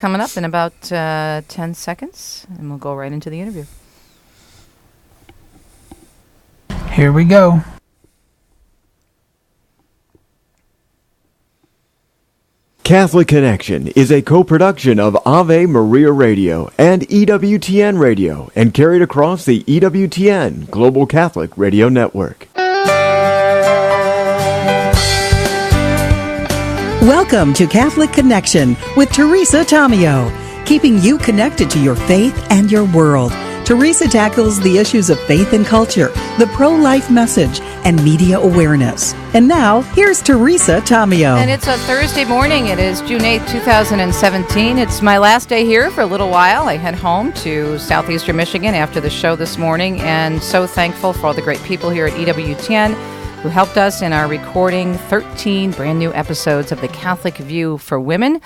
Coming up in about 10 seconds, and we'll go right into the interview. Here we go. Catholic Connection is a co-production of Ave Maria Radio and EWTN Radio and carried across the EWTN Global Catholic Radio Network. Welcome to Catholic Connection with Teresa Tomeo, keeping you connected to your faith and your world. Teresa tackles the issues of faith and culture, the pro-life message, and media awareness. And now, here's Teresa Tomeo. And it's a Thursday morning. It is June 8th, 2017. It's my last day here for a little while. I head home to southeastern Michigan after the show this morning, and so thankful for all the great people here at EWTN who helped us in our recording 13 brand new episodes of The Catholic View for Women.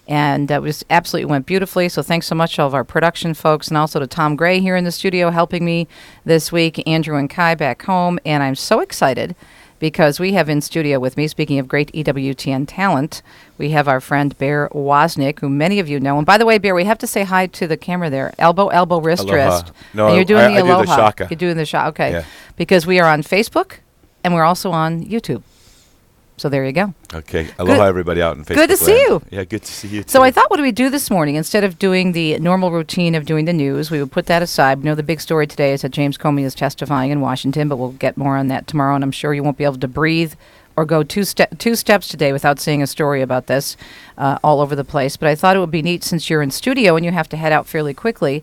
And that was absolutely went beautifully. So thanks so much to all of our production folks, and also to Tom Gray here in the studio helping me this week, Andrew and Kai back home. And I'm so excited because we have in studio with me, speaking of great EWTN talent, we have our friend Bear Wozniak, who many of you know. And by the way, Bear, we have to say hi to the camera there. Elbow, elbow, wrist, Aloha. wrist. No, and you're doing I the aloha. do the shaka. You're doing the shaka. Okay. Yeah. Because we are on Facebook and we're also on YouTube. So there you go. Okay. Aloha, everybody out in Facebook. Good to see you. Yeah, good to see you too. So I thought, what do we do this morning? Instead of doing the normal routine of doing the news, we would put that aside. We know the big story today is that James Comey is testifying in Washington, but we'll get more on that tomorrow, and I'm sure you won't be able to breathe or go two steps today without seeing a story about this all over the place. But I thought it would be neat, since you're in studio and you have to head out fairly quickly,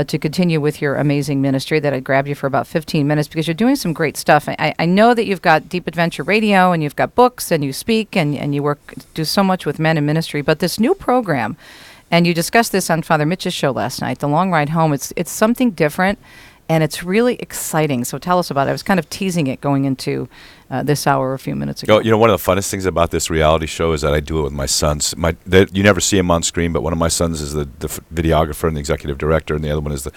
to continue with your amazing ministry, that I'd grab you for about 15 minutes because you're doing some great stuff. I know that you've got Deep Adventure Radio and you've got books and you speak and you do so much with men in ministry, but this new program, and you discussed this on Father Mitch's show last night, The Long Ride Home, it's something different and it's really exciting. So tell us about it. I was kind of teasing it going into this hour a few minutes ago. You know, one of the funnest things about this reality show is that I do it with my sons. You never see them on screen, but one of my sons is the videographer and the executive director, and the other one is the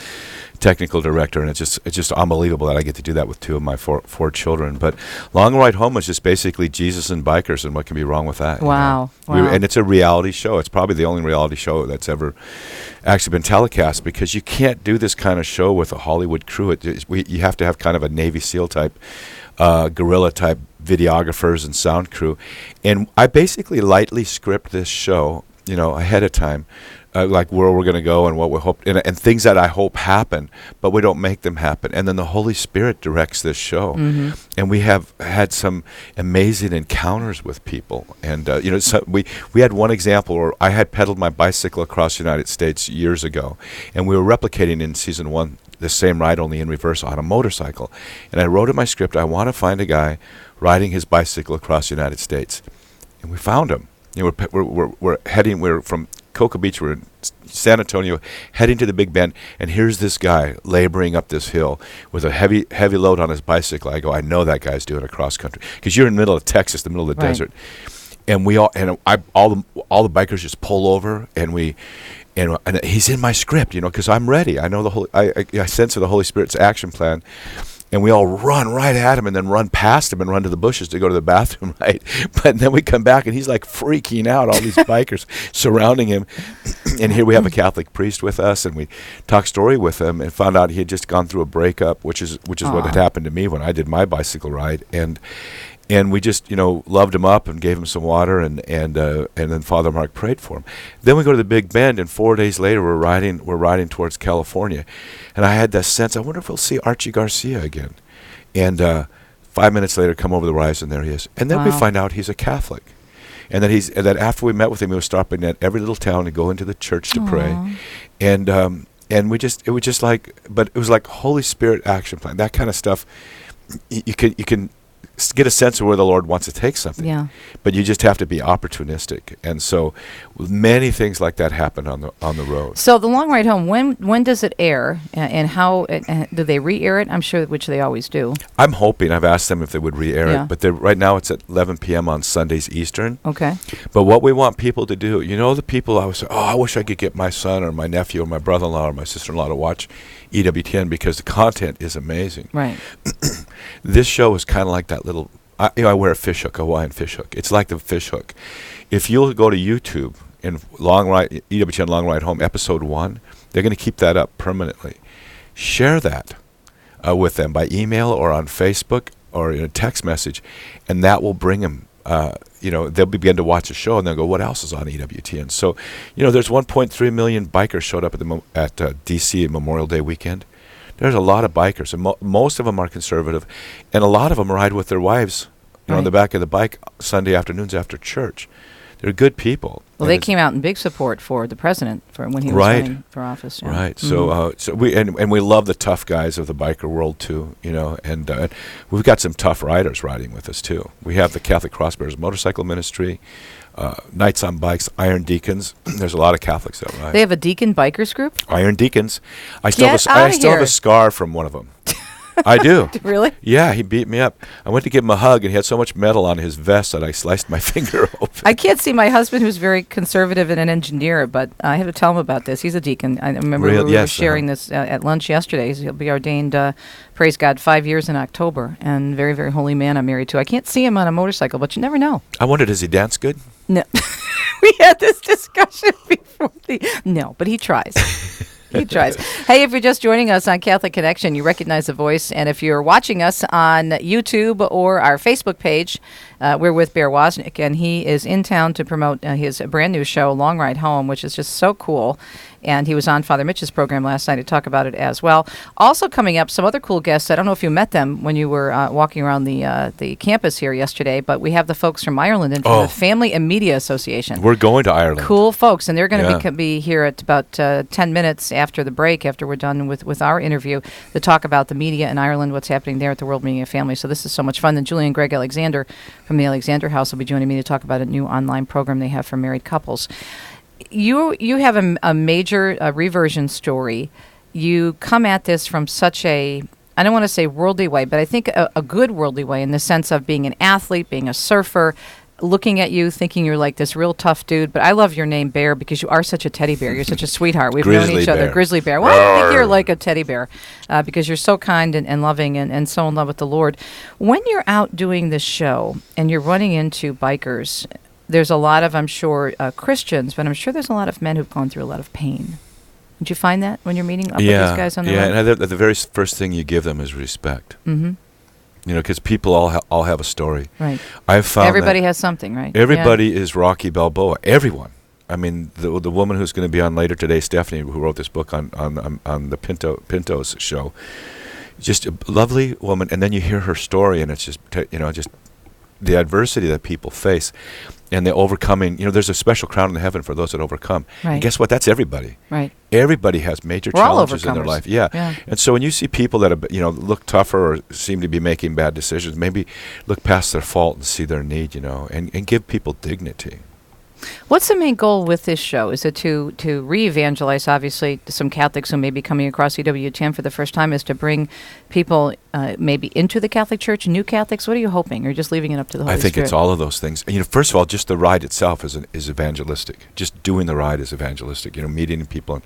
technical director, and it's just unbelievable that I get to do that with two of my four children. But Long Ride Home is just basically Jesus and bikers, and what can be wrong with that? Wow. You know? Wow. And it's a reality show. It's probably the only reality show that's ever actually been telecast, because you can't do this kind of show with a Hollywood crew. You have to have kind of a Navy SEAL type, guerrilla type videographers and sound crew. And I basically lightly script this show, ahead of time. Like where we're going to go and what we hope, and things that I hope happen, but we don't make them happen. And then the Holy Spirit directs this show, and we have had some amazing encounters with people. And so we had one example where I had pedaled my bicycle across the United States years ago, and we were replicating in season 1 the same ride, only in reverse on a motorcycle. And I wrote in my script, I want to find a guy riding his bicycle across the United States, and we found him. We're from Cocoa Beach, we're in San Antonio, heading to the Big Bend, and here's this guy laboring up this hill with a heavy load on his bicycle. I go, I know that guy's doing a cross country, because you're in the middle of Texas, the middle of the desert, and all the bikers just pull over, and he's in my script, because I'm ready. I know I sense the Holy Spirit's action plan. And we all run right at him and then run past him and run to the bushes to go to the bathroom, right? But then we come back and he's like freaking out, all these bikers surrounding him. And here we have a Catholic priest with us, and we talked story with him and found out he had just gone through a breakup, which is what had happened to me when I did my bicycle ride. And we just, loved him up and gave him some water, and then Father Mark prayed for him. Then we go to the Big Bend, and 4 days later we're riding towards California, and I had that sense, I wonder if we'll see Archie Garcia again. And 5 minutes later, come over the horizon, there he is. And then we find out he's a Catholic, and that after we met with him, he was stopping at every little town to go into the church to pray, and it was like Holy Spirit action plan, that kind of stuff. You can get a sense of where the Lord wants to take something, but you just have to be opportunistic. And so many things like that happen on the road. So The Long Ride Home, when does it air, and how do they re-air it? I'm sure, which they always do. I'm hoping, I've asked them if they would re-air it, but right now it's at 11 p.m. on Sundays Eastern. Okay. But what we want people to do, the people I was, I wish I could get my son or my nephew or my brother-in-law or my sister-in-law to watch EWTN, because the content is amazing. Right. This show is kind of like that little, I wear a fish hook, a Hawaiian fish hook. It's like the fish hook. If you'll go to YouTube in EWTN Long Ride Home, episode 1. They're going to keep that up permanently. Share that with them by email or on Facebook or in a text message, and that will bring them. They'll begin to watch the show, and they'll go, "What else is on EWTN?" So, there's 1.3 million bikers showed up at DC Memorial Day weekend. There's a lot of bikers, and most of them are conservative, and a lot of them ride with their wives, on the back of the bike Sunday afternoons after church. They're good people. Well, they came out in big support for the president for when he was running for office. Yeah. Right. So, so we love the tough guys of the biker world too. And we've got some tough riders riding with us too. We have the Catholic Cross Bearers Motorcycle Ministry, Knights on Bikes, Iron Deacons. There's a lot of Catholics that ride. They have a Deacon Bikers group? Iron Deacons. I still have a scar from one of them. I do. Really? Yeah, he beat me up. I went to give him a hug, and he had so much metal on his vest that I sliced my finger open. I can't see my husband, who's very conservative and an engineer, but I have to tell him about this. He's a deacon. I remember we were sharing this at lunch yesterday. He'll be ordained, praise God, 5 years in October, and very, very holy man I'm married to. I can't see him on a motorcycle, but you never know. I wonder, does he dance good? No. We had this discussion before. No, but he tries. He tries. Hey, if you're just joining us on Catholic Connection, you recognize the voice. And if you're watching us on YouTube or our Facebook page, we're with Bear Wozniak, and he is in town to promote his brand new show, Long Ride Home, which is just so cool. And he was on Father Mitch's program last night to talk about it as well. Also coming up, some other cool guests. I don't know if you met them when you were walking around the campus here yesterday, but we have the folks from Ireland and from the Family and Media Association. We're going to Ireland. Cool folks, and they're going to be here at about 10 minutes after the break, after we're done with our interview, to talk about the media in Ireland, what's happening there at the World Media Family. So this is so much fun. Then Julie and Greg Alexander from the Alexander House will be joining me to talk about a new online program they have for married couples. You have a major reversion story. You come at this from such a, I don't want to say worldly way, but I think a good worldly way, in the sense of being an athlete, being a surfer, looking at you, thinking you're like this real tough dude. But I love your name, Bear, because you are such a teddy bear. You're such a sweetheart. We've known each other. Grizzly bear. Well, I think you're like a teddy bear because you're so kind and loving and so in love with the Lord. When you're out doing this show and you're running into bikers, there's a lot of, I'm sure, Christians, but I'm sure there's a lot of men who've gone through a lot of pain. Did you find that when you're meeting up with these guys on the road? Yeah, and the very first thing you give them is respect. Mm-hmm. Because people all have a story. Right. I've found everybody has something, right? Everybody is Rocky Balboa. Everyone. I mean, the woman who's going to be on later today, Stephanie, who wrote this book on the Pinto's show, just a lovely woman. And then you hear her story, and it's just just the adversity that people face. And the overcoming, there's a special crown in heaven for those that overcome. Right. And guess what? That's everybody. Right. Everybody has major challenges in their life. Yeah. And so when you see people that look tougher or seem to be making bad decisions, maybe look past their fault and see their need, and give people dignity. What's the main goal with this show? Is it to re-evangelize, obviously, some Catholics who may be coming across EWTN for the first time? Is to bring people maybe into the Catholic Church, new Catholics? What are you hoping? Or just leaving it up to the Holy Spirit? I think it's all of those things. First of all, just the ride itself is evangelistic. Just doing the ride is evangelistic. Meeting people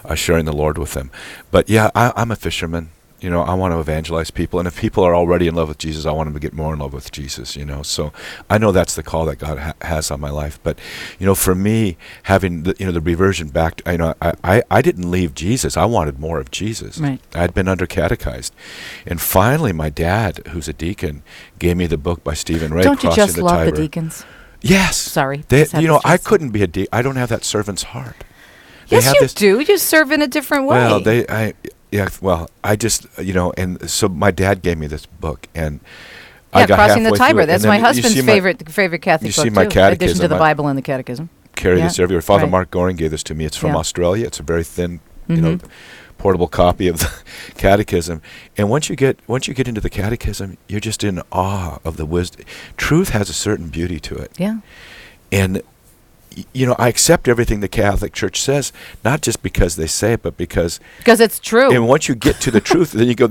and sharing the Lord with them. But yeah, I'm a fisherman. I want to evangelize people. And if people are already in love with Jesus, I want them to get more in love with Jesus, So I know that's the call that God has on my life. But, for me, having the reversion back, I didn't leave Jesus. I wanted more of Jesus. Right. I'd been under-catechized. And finally, my dad, who's a deacon, gave me the book by Stephen Ray, Don't you Crossing just the love Tiber. the deacons? Yes. Sorry. I couldn't be a deacon. I don't have that servant's heart. Yes, you do. You serve in a different way. Well, I just, and so my dad gave me this book, and I got Crossing the Tiber. That's my husband's favorite Catholic book, too, my catechism, in addition to the Bible and the catechism. Carry this everywhere. Father Mark Goring gave this to me. It's from Australia. It's a very thin, portable copy of the catechism. And once you get into the catechism, you're just in awe of the wisdom. Truth has a certain beauty to it. Yeah. And I accept everything the Catholic Church says, not just because they say it, but because it's true. And once you get to the truth, then you go,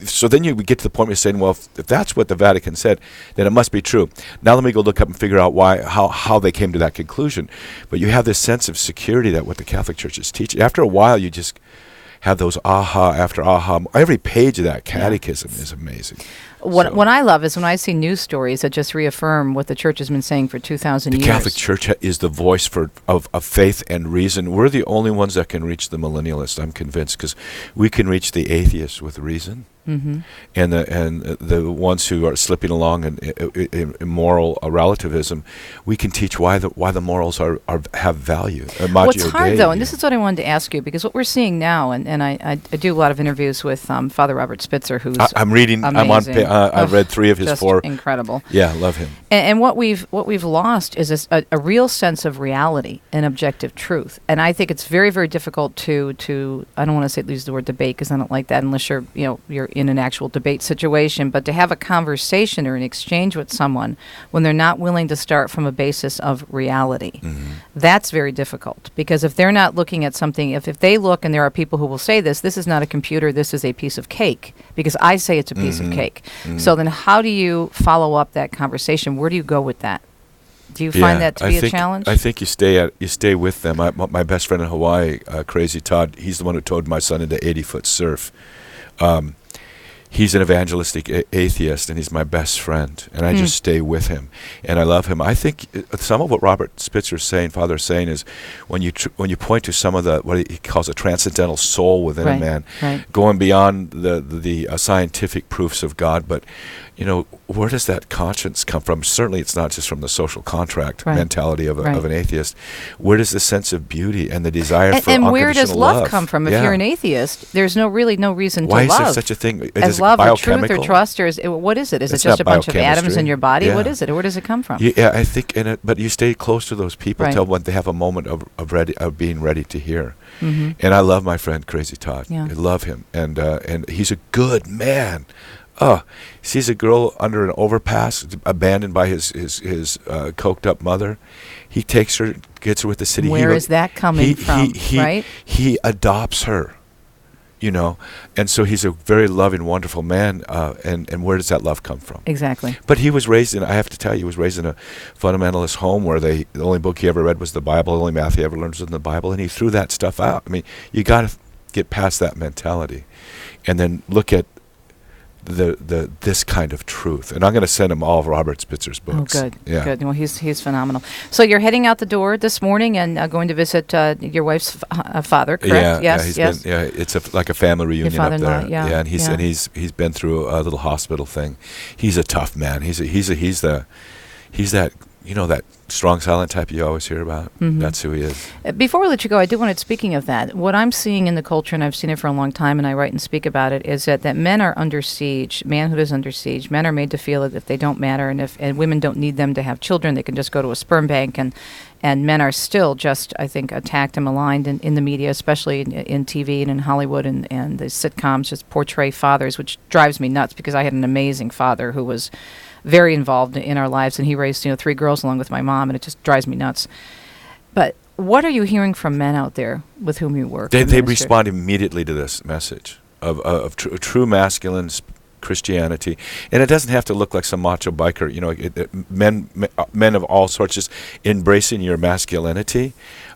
so then you get to the point where you're saying, well, if that's what the Vatican said, then it must be true. Now let me go look up and figure out how they came to that conclusion. But you have this sense of security that what the Catholic Church is teaching. After a while, you just have those aha after aha. Every page of that catechism is amazing. What I love is when I see news stories that just reaffirm what the church has been saying for 2,000 years. The Catholic Church is the voice of faith and reason. We're the only ones that can reach the millennialists, I'm convinced, because we can reach the atheists with reason. Mm-hmm. And the ones who are slipping along in immoral relativism, we can teach why the morals have value. What's hard, though, and this is what I wanted to ask you, because what we're seeing now, and I do a lot of interviews with Father Robert Spitzer, who's I'm reading. amazing. I've read 3 of his just 4. Incredible. Yeah, love him. And what we've lost is a real sense of reality and objective truth. And I think it's very, very difficult to I don't want to use the word debate, because I don't like that unless you're in an actual debate situation, but to have a conversation or an exchange with someone when they're not willing to start from a basis of reality. Mm-hmm. That's very difficult, because if they're not looking at something, if they look, and there are people who will say this is not a computer, this is a piece of cake, because I say it's a piece of cake. Mm-hmm. So then how do you follow up that conversation? Where do you go with that? Do you find that to be a challenge? I think you stay with them. My best friend in Hawaii, Crazy Todd, he's the one who towed my son into 80-foot surf. He's an evangelistic atheist, and he's my best friend, and I just stay with him, and I love him. I think some of what Robert Spitzer Father is saying, is when you point to some of what he calls a transcendental soul within a man, going beyond the scientific proofs of God, but where does that conscience come from? Certainly, it's not just from the social contract mentality of an atheist. Where does the sense of beauty and the desire for unconditional love? And where does love come from? If you're an atheist, there's no reason to love. Why is there such a thing? As love or truth or trust, or what is it? Is it just a bunch of atoms in your body? Yeah. What is it? Or where does it come from? Yeah, I think but you stay close to those people till when they have a moment of being ready to hear. Mm-hmm. And I love my friend Crazy Todd. Yeah. I love him, and he's a good man. Sees a girl under an overpass, abandoned by his coked up mother. He takes her, gets her with the city. Where is that coming from? Right? He adopts her, and so he's a very loving, wonderful man. And where does that love come from? Exactly. But he was raised I have to tell you, he was raised in a fundamentalist home where the only book he ever read was the Bible. The only math he ever learned was in the Bible, and he threw that stuff out. I mean, you got to get past that mentality, and then look at this kind of truth. And I'm going to send him all of Robert Spitzer's books. Oh, good. Yeah. Good. Well, he's phenomenal. So you're heading out the door this morning and going to visit your wife's father, correct? Yes. It's like a family reunion up there. Yeah. And he's been through a little hospital thing. He's a tough man. He's that that strong, silent type you always hear about. Mm-hmm. That's who he is. Before we let you go, I do want to, speaking of that, what I'm seeing in the culture, and I've seen it for a long time, and I write and speak about it, is that men are under siege. Manhood is under siege. Men are made to feel that if they don't matter, and women don't need them to have children, they can just go to a sperm bank, and men are still just, I think, attacked and maligned in the media, especially in TV and in Hollywood, and the sitcoms just portray fathers, which drives me nuts, because I had an amazing father who was very involved in our lives, and he raised 3 girls along with my mom, and it just drives me nuts. But what are you hearing from men out there with whom you work? They respond immediately to this message of true masculine Christianity, and it doesn't have to look like some macho biker. Men of all sorts just embracing your masculinity.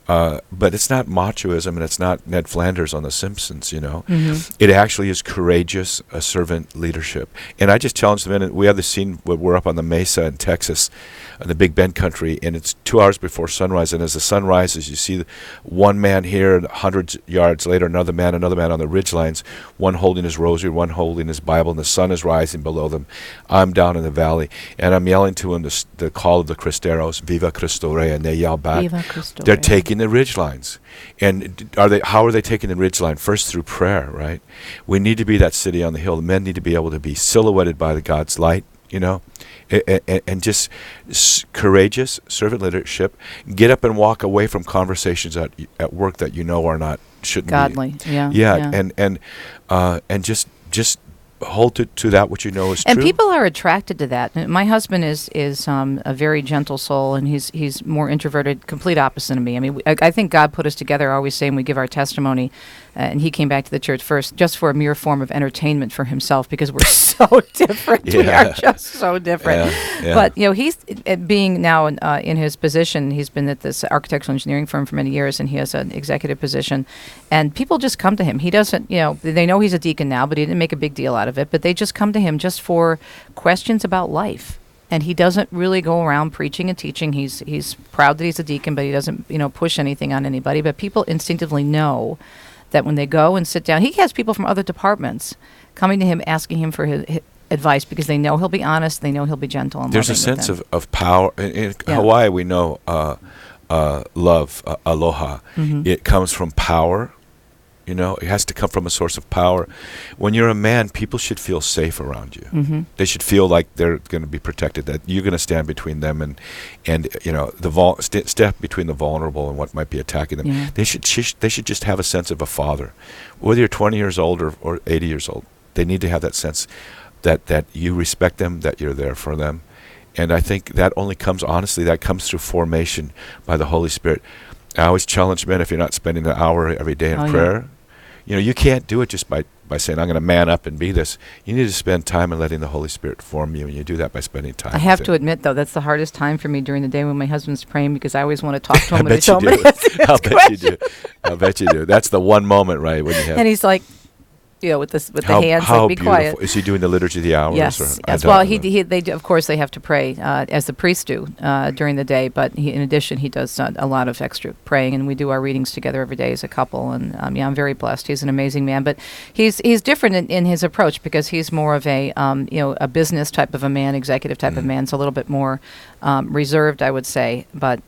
But it's not machoism, and it's not Ned Flanders on The Simpsons, Mm-hmm. It actually is courageous, servant leadership. And I just challenge the men. We have this scene where we're up on the mesa in Texas, in the Big Bend country, and it's 2 hours before sunrise. And as the sun rises, you see one man here, and 100 yards later, another man on the ridge lines, one holding his rosary, one holding his Bible, and the sun is rising below them. I'm down in the valley, and I'm yelling to them the call of the Cristeros, Viva Cristo Rey, and they yell back. Viva Cristo They're Rey. Taking the ridge lines. And how are they taking the ridge line? First, through prayer, right? We need to be that city on the hill. The men need to be able to be silhouetted by the God's light, and just courageous servant leadership. Get up and walk away from conversations at work that are not, shouldn't godly. be. And just hold to that which is true. And people are attracted to that. My husband is a very gentle soul, and he's more introverted, complete opposite of me. I mean, I think God put us together, always saying we give our testimony, and he came back to the church first just for a mere form of entertainment for himself, because we're so different. Yeah. We are just so different. Yeah. But, he's being now in his position. He's been at this architectural engineering firm for many years, and he has an executive position. And people just come to him. He doesn't, they know he's a deacon now, but he didn't make a big deal out lot of it, but they just come to him just for questions about life. And he doesn't really go around preaching and teaching. He's proud that he's a deacon, but he doesn't, push anything on anybody. But people instinctively know that when they go and sit down, he has people from other departments coming to him, asking him for his advice because they know he'll be honest, they know he'll be gentle. And there's a loving with sense them. of power. In Hawaii, we know love, aloha. Mhm. It comes from power. It has to come from a source of power. When you're a man, people should feel safe around you. Mhm. They should feel like they're going to be protected, that you're going to stand between them and step between the vulnerable and what might be attacking them. Yeah. They should just have a sense of a father. Whether you're 20 years old or 80 years old, they need to have that sense that you respect them, that you're there for them. And I think that only comes, honestly, that comes through formation by the Holy Spirit. I always challenge men, if you're not spending an hour every day in prayer, you can't do it just by saying, I'm going to man up and be this. You need to spend time in letting the Holy Spirit form you, and you do that by spending time. I have with to Him. admit, though, that's the hardest time for me during the day when my husband's praying because I always want to talk to him I when bet he's you home. do. And he asks I'll bet questions. you do. I bet you do. That's the one moment, right, when you have. And he's like, with the hands, how like, be beautiful. quiet. Is he doing the liturgy of the hours? Yes, or I yes. don't Well, know. they do, of course they have to pray as the priests do during the day. But in addition, he does a lot of extra praying, and we do our readings together every day as a couple. And I'm very blessed. He's an amazing man, but he's different in his approach because he's more of a a business type of a man, executive type of man. So a little bit more reserved, I would say. But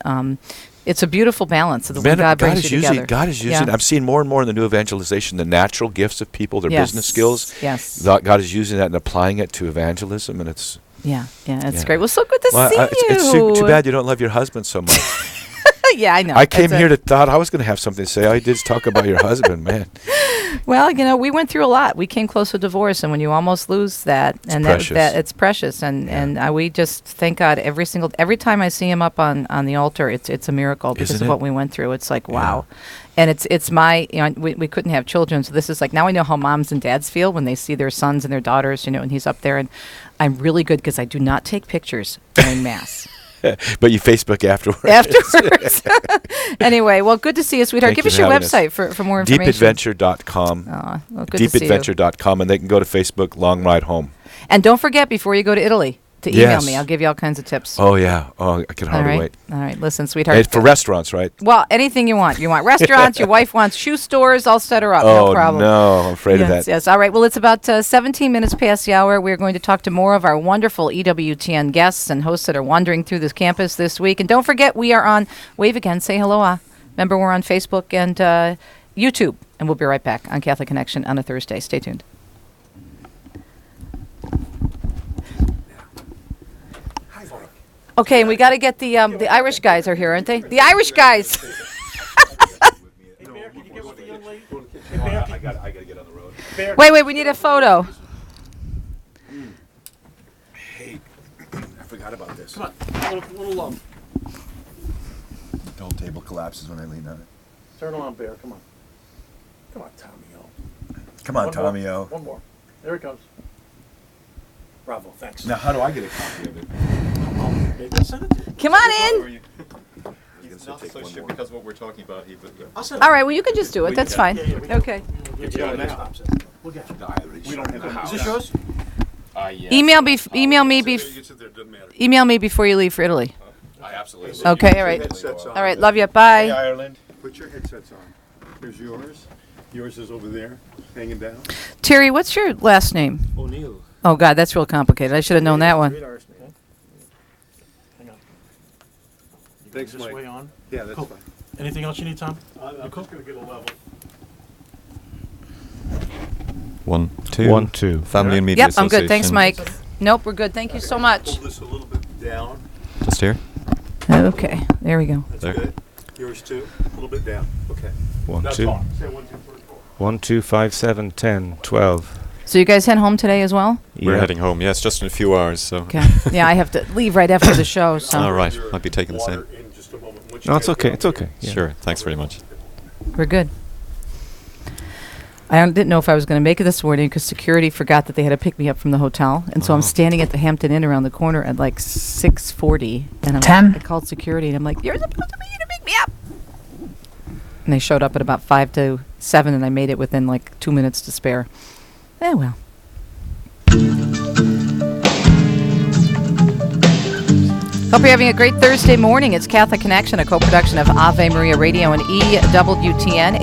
it's a beautiful balance of the way God brings you together. God is using. Yeah. I'm seeing more and more in the new evangelization the natural gifts of people, their business skills. Yes. God is using that and applying it to evangelism, and it's. It's great. Well, so good to see It's you. too bad you don't love your husband so much. Yeah, I know. I came here to thought I was going to have something to say. All you did is talk about your husband, man. Well, we went through a lot. We came close to divorce, and when you almost lose that, and precious. that it's precious, and we just thank God every time I see him up on the altar, it's a miracle because Isn't of it? what we went through. It's like wow, and it's my we couldn't have children, so this is like now I know how moms and dads feel when they see their sons and their daughters, and he's up there, and I'm really good because I do not take pictures during mass. But you Facebook afterwards. Afterwards. Anyway, well, good to see you, sweetheart. Thank Give you us for your having us. website for more information. Deepadventure.com. Well, good to see you. Deepadventure.com, and they can go to Facebook, Long Ride Home. And don't forget, before you go to Italy, to email Yes. me. I'll give you all kinds of tips. Oh, yeah. Oh, I can all hardly right. wait. All right. Listen, sweetheart. Hey, for restaurants, right? Well, anything you want. You want restaurants, your wife wants shoe stores, I'll set her up. No problem. No, I'm afraid of that. Yes. All right. Well, it's about 17 minutes past the hour. We're going to talk to more of our wonderful EWTN guests and hosts that are wandering through this campus this week. And don't forget, we are on Wave Again. Say hello. Remember, we're on Facebook and YouTube. And we'll be right back on Catholic Connection on a Thursday. Stay tuned. Okay, and we got to get the Irish guys are here, aren't they? The Irish guys. I got to get on the road. Wait, we need a photo. Hey, I forgot about this. Come on, little low. The whole table collapses when I lean on it. Turn on, Bear. Come on. Come on, Tomeo. Come on, One more. Tomeo. One more. There it comes. Bravo. Thanks. Now, how do I get a copy of it? Maybe I'll send it to you. Come on in. He's not so sure because of what we're talking about. I'll send it. All right, well, you can just do it. That's fine. Yeah, we can. Okay. We'll get you now. We'll get you. We don't have a house. Is this yours? Yes. Email me email me before you leave for Italy. I absolutely. Okay, all right. Headsets on. All right, love you. Bye. Ireland. Put your headsets on. Here's yours. Yours is over there, hanging down. Terry, what's your last name? O'Neill. Oh, God, that's real complicated. I should have known that one. Read ours, okay? Hang on. Thanks, This Mike. way on. Yeah, that's Cool. fine. Anything else you need, Tom? I'm just going to get a level. 1, 2. 1, 2. Family and Media Yep, I'm good. Thanks, Association. Mike. Nope, we're good. Thank you so much. Hold this a little bit down. Just here. Okay, there we go. That's There. good. Yours too. A little bit down. Okay. 1, Now 2. talk. Say 1, 2, 3, 4. 1, 2, 5, 7, 10, 12. So you guys head home today as well? We're heading home, yes, just in a few hours. So. Okay. Yeah, I have to leave right after the show, so All right, I'll be taking the Water same. in just a moment. Once you No, it's get okay, down it's okay. here. Sure, thanks very much. we're good. I didn't know if I was going to make it this morning because security forgot that they had to pick me up from the hotel. And so I'm Oh. standing at the Hampton Inn around the corner at like 6:40. And I'm 10? I called security and I'm like, you're supposed to be here to pick me up. And they showed up at about 5 to 7 and I made it within like 2 minutes to spare. Eh, well. Hope you're having a great Thursday morning. It's Catholic Connection, a co-production of Ave Maria Radio and EWTN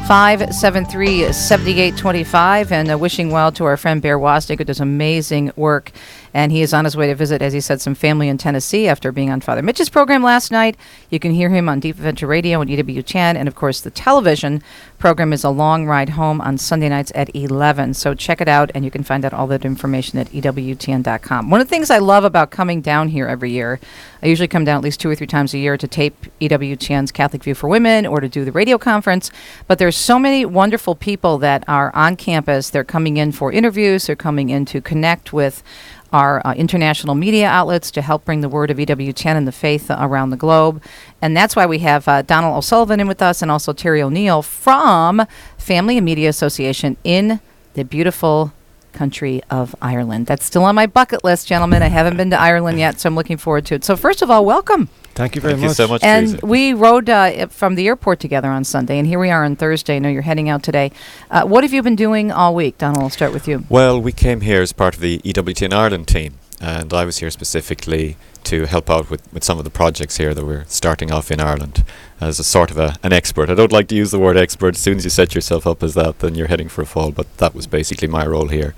877-573-7825. And wishing well to our friend Bear Wasnik, who does amazing work. And he is on his way to visit, as he said, some family in Tennessee after being on Father Mitch's program last night. You can hear him on Deep Adventure Radio and EWTN. And, of course, the television program is A Long Ride Home on Sunday nights at 11. So check it out, and you can find out all that information at EWTN.com. One of the things I love about coming down here every year, I usually come down at least 2 or 3 times a year to tape EWTN's Catholic View for Women or to do the radio conference. But there's so many wonderful people that are on campus. They're coming in for interviews. They're coming in to connect with our international media outlets to help bring the word of EWTN and the faith around the globe. And that's why we have Donald O'Sullivan in with us, and also Terry O'Neill from Family and Media Association in the beautiful country of Ireland. That's still on my bucket list, gentlemen. I haven't been to Ireland yet, so I'm looking forward to it. So first of all, welcome. Thank you very much. Thank you so much, And Teresa. we rode from the airport together on Sunday, and here we are on Thursday. I know you're heading out today. What have you been doing all week? Donald, I'll start with you. Well, we came here as part of the EWTN Ireland team, and I was here specifically to help out with some of the projects here that we're starting off in Ireland as a sort of an expert. I don't like to use the word expert. As soon as you set yourself up as that, then you're heading for a fall, but that was basically my role here.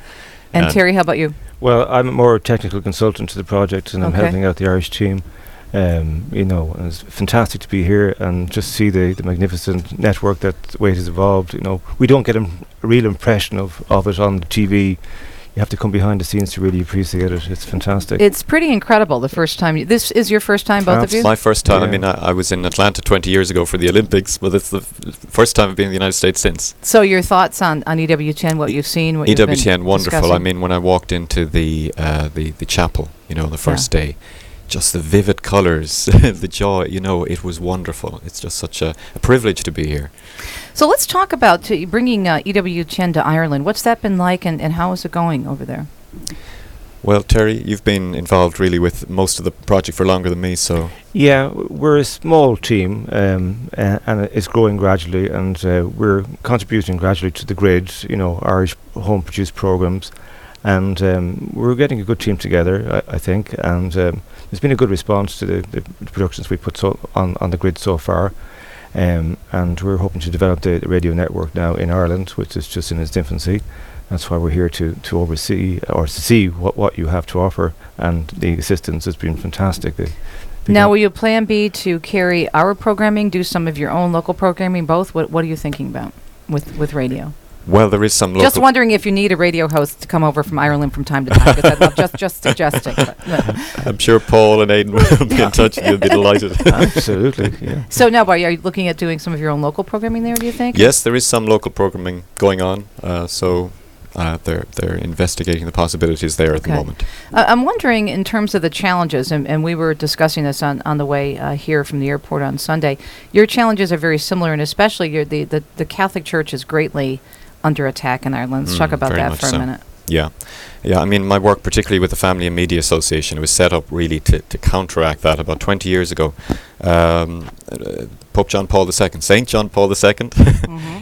And Terry, how about you? Well, I'm a more technical consultant to the project, and I'm Okay. helping out the Irish team. And it's fantastic to be here and just see the magnificent network that the way it has evolved. We don't get a real impression of it on the TV. You have to come behind the scenes to really appreciate it. It's fantastic. It's pretty incredible the first time. This is your first time, both of It's you? my first time. I Yeah. mean, I was in Atlanta 20 years ago for the Olympics, but it's the first time I've been in the United States since. So your thoughts on EWTN, what you've seen, what you've been EWTN, wonderful. discussing? I mean, when I walked into the chapel, the first day, just the vivid colours, the joy, it was wonderful. It's just such a privilege to be here. So let's talk about bringing EWTN to Ireland. What's that been like, and how is it going over there? Well, Terry, you've been involved really with most of the project for longer than me, so... Yeah, we're a small team, and it's growing gradually, and we're contributing gradually to the grid, Irish home-produced programs, and we're getting a good team together, I think, and there's been a good response to the productions we put on the grid so far, and we're hoping to develop the radio network now in Ireland, which is just in its infancy. That's why we're here to oversee or to see what you have to offer, and the assistance has been fantastic. Now, will you plan B to carry our programming, do some of your own local programming, both? What are you thinking about with radio? Well, there is some local... Just wondering if you need a radio host to come over from Ireland from time to time, because I'm just suggesting. But, no. I'm sure Paul and Aidan will be in touch and you'll be delighted. Absolutely, yeah. So now, are you looking at doing some of your own local programming there, do you think? Yes, there is some local programming going on, they're investigating the possibilities there at the Okay. moment. I'm wondering, in terms of the challenges, and we were discussing this on the way here from the airport on Sunday, your challenges are very similar, and especially the Catholic Church is greatly under attack in Ireland. Let's talk about very that much for a so. minute. Yeah. I mean, my work, particularly with the Family and Media Association, it was set up really to counteract that about 20 years ago. Pope John Paul II, St. John Paul II,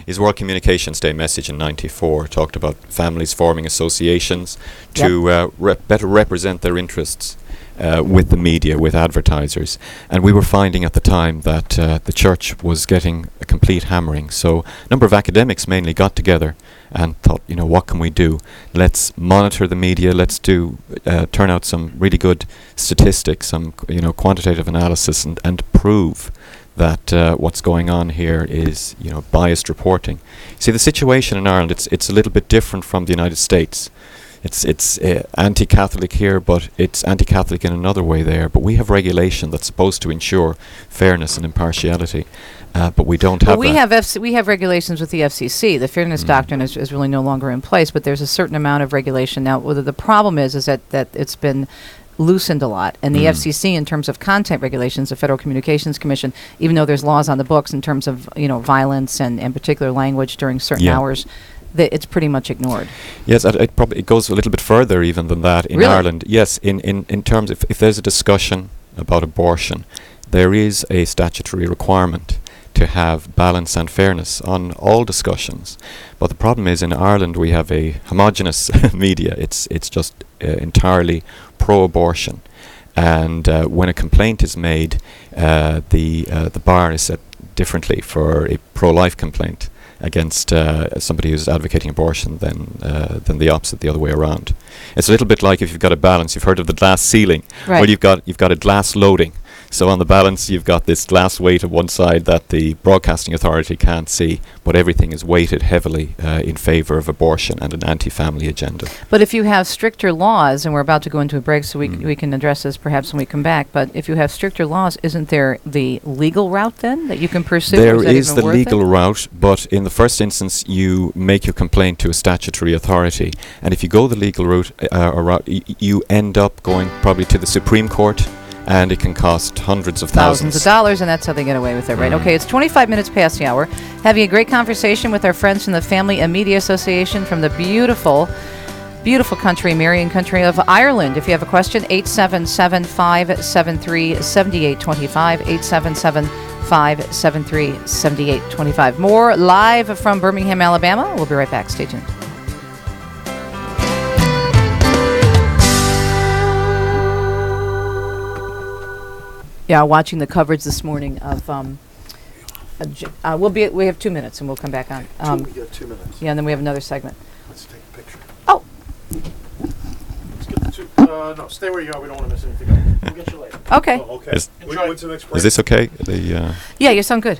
his World Communications Day message in '94 talked about families forming associations to better represent their interests with the media, with advertisers. And we were finding at the time that the church was getting a complete hammering. So a number of academics mainly got together and thought, what can we do? Let's monitor the media. Let's turn out some really good statistics, some quantitative analysis, and prove that what's going on here is biased reporting. See, the situation in Ireland, it's a little bit different from the United States. It's anti-Catholic here, but it's anti-Catholic in another way there. But we have regulation that's supposed to ensure fairness and impartiality, but we don't have that. We have regulations with the FCC. The fairness doctrine is really no longer in place, but there's a certain amount of regulation now. Whether the problem is that it's been loosened a lot, and the FCC, in terms of content regulations, the Federal Communications Commission, even though there's laws on the books in terms of violence and particular language during certain hours, it's pretty much ignored. Yes, it goes a little bit further even than that in Really? Ireland. Yes, in terms of if there's a discussion about abortion, there is a statutory requirement to have balance and fairness on all discussions. But the problem is, in Ireland we have a homogenous media. It's just entirely pro-abortion. And when a complaint is made, the bar is set differently for a pro-life complaint against somebody who's advocating abortion than the opposite, the other way around. It's a little bit like if you've got a balance. You've heard of the glass ceiling. Right. Well, you've got a glass loading. So on the balance, you've got this glass weight of one side that the broadcasting authority can't see, but everything is weighted heavily in favor of abortion and an anti-family agenda. But if you have stricter laws, and we're about to go into a break, so we can address this perhaps when we come back, but if you have stricter laws, isn't there the legal route then that you can pursue? There is the legal route, but in the first instance, you make your complaint to a statutory authority. And if you go the legal route, you end up going probably to the Supreme Court, and it can cost hundreds of thousands of dollars, and that's how they get away with it, right? Okay, it's 25 minutes past the hour. Having a great conversation with our friends from the Family and Media Association from the beautiful country, Marion country of Ireland. If you have a question, 877-573-7825, 877-573-7825. More live from Birmingham, Alabama. We'll be right back. Stay tuned. Yeah, watching the coverage this morning of we have 2 minutes and we'll come back on. We got 2 minutes. Yeah, and then we have another segment. Let's take a picture. Oh. Let's get the two. No, stay where you are. We don't want to miss anything. We'll get you later. Okay. Oh, okay. Is- What's the next break? Is this okay? Yeah, you sound good.